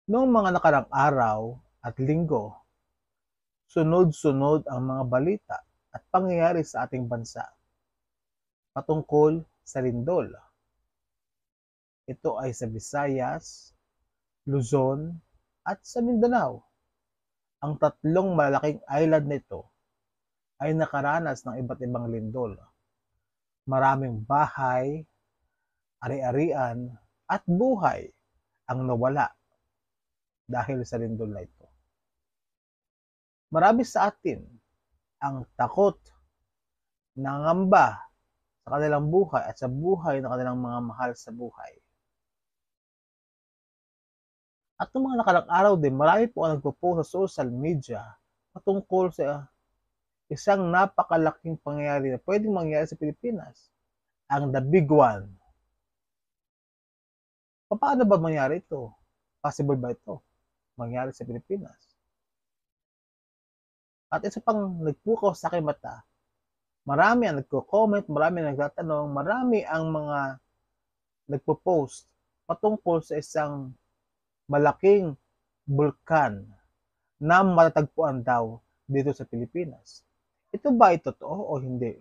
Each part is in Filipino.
Noong mga nakarang araw at linggo, sunod-sunod ang mga balita at pangyayari sa ating bansa patungkol sa lindol. Ito ay sa Visayas, Luzon, at sa Mindanao. Ang tatlong malalaking island nito ay nakaranas ng iba't ibang lindol. Maraming bahay, ari-arian, at buhay ang nawala dahil sa lindol na ito. Marami sa atin ang takot, nangamba sa kanilang buhay at sa buhay ng kanilang mga mahal sa buhay. At noong mga nakarang araw din, marami po ang nagpo-post sa social media patungkol sa isang napakalaking pangyayari na pwedeng mangyari sa Pilipinas, ang the big one. Paano ba mangyari ito? Possible ba ito mangyari sa Pilipinas? At isa pang nagpukaw sa aking mata, marami ang nagko-comment, marami ang nagtatanong, marami ang mga nagpo-post patungkol sa isang malaking bulkan na matatagpuan daw dito sa Pilipinas. Ito ba ay totoo o hindi?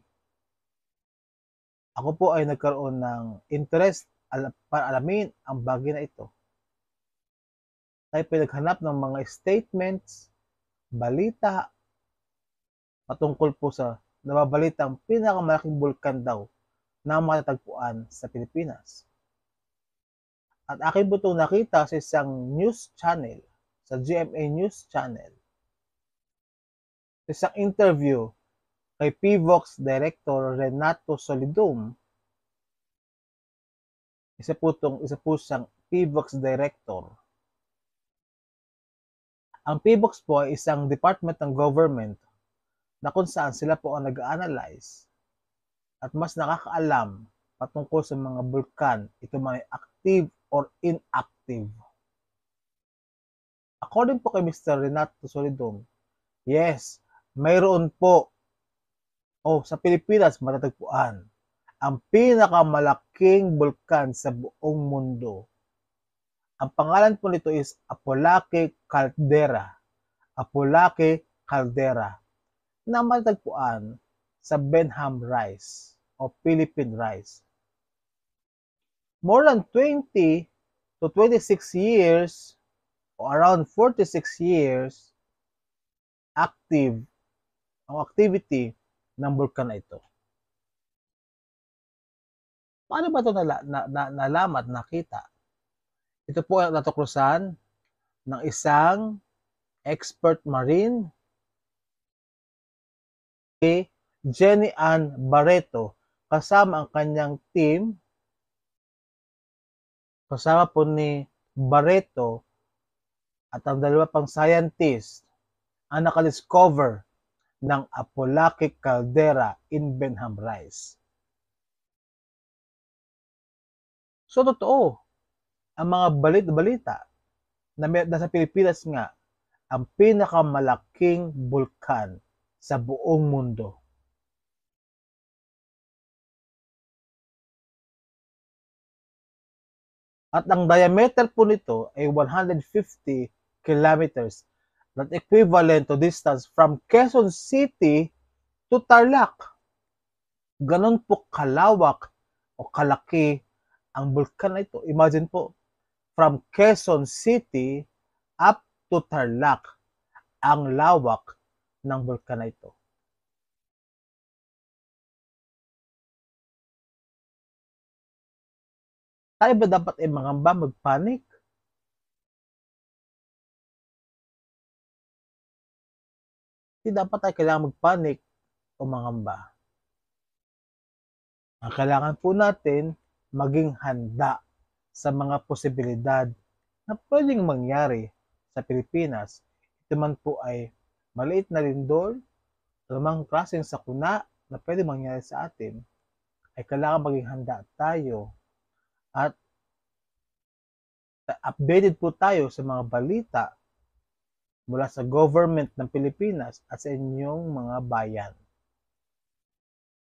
Ako po ay nagkaroon ng interest para alamin ang bagay na ito. Tayo pinaghanap ng mga statements, balita, patungkol po sa nababalitang pinakamalaking bulkan daw na matatagpuan sa Pilipinas. At akin po itong nakita sa isang news channel, sa GMA News Channel. Sa isang interview kay PVOX Director Renato Solidum, isa po siyang PVOX Director. Ang PVOX po ay isang department ng government na kung saan sila po ang nag-analyze at mas nakakaalam patungkol sa mga bulkan, ito man ay active or inactive. According po kay Mr. Renato Solidum, yes, mayroon po sa Pilipinas matatagpuan ang pinakamalaking bulkan sa buong mundo. Ang pangalan po nito is Apolake Caldera. Apolake Caldera na matatagpuan sa Benham Rise o Philippine Rise. More than 20 to 26 years o around 46 years active ang activity ng bulkan na ito. Paano ba ito nalaman at nakita? Ito po ay natuklasan ng isang expert marine, si Jenny Ann Barreto, kasama ang kanyang team, kasama po ni Barreto at ang dalawa pang scientist ang nakadiscover ng Apolake Caldera in Benham Rise. So totoo, ang mga balita na nasa Pilipinas nga ang pinakamalaking bulkan sa buong mundo. At ang diameter po nito ay 150 kilometers, that equivalent to distance from Quezon City to Tarlac. Ganon po kalawak o kalaki ang bulkan na ito. Imagine po, from Quezon City up to Tarlac, ang lawak ng bulkan na ito. Tayo ba dapat ay mangamba, magpanik? Hindi dapat tayo kailangan magpanik o mangamba. Ang kailangan po natin, maging handa sa mga posibilidad na pwedeng mangyari sa Pilipinas. Ito man po ay maliit na lindol, anumang klaseng sakuna na pwedeng mangyari sa atin, ay kailangan maging handa tayo at updated po tayo sa mga balita mula sa government ng Pilipinas at sa inyong mga bayan.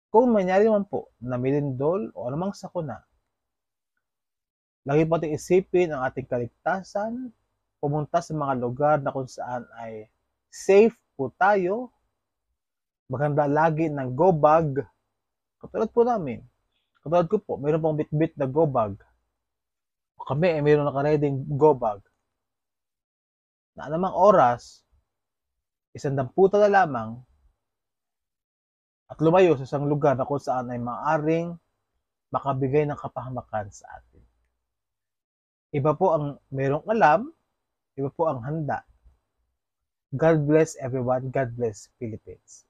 Kung mangyari man po na milindol o anumang sakuna, lagi po natin isipin ang ating kaligtasan pumunta sa mga lugar na kung saan ay safe po tayo, maghanda lagi ng go bag, katulad po namin. Katulad ko po, mayroon pong bit-bit na go bag. Kami ay mayroon nakareding go bag. Na anumang oras, isang damputan na lamang at lumayo sa isang lugar na kung saan ay maaring makabigay ng kapahamakan sa atin. Iba po ang mayroong alam, iba po ang handa. God bless everyone. God bless Philippines.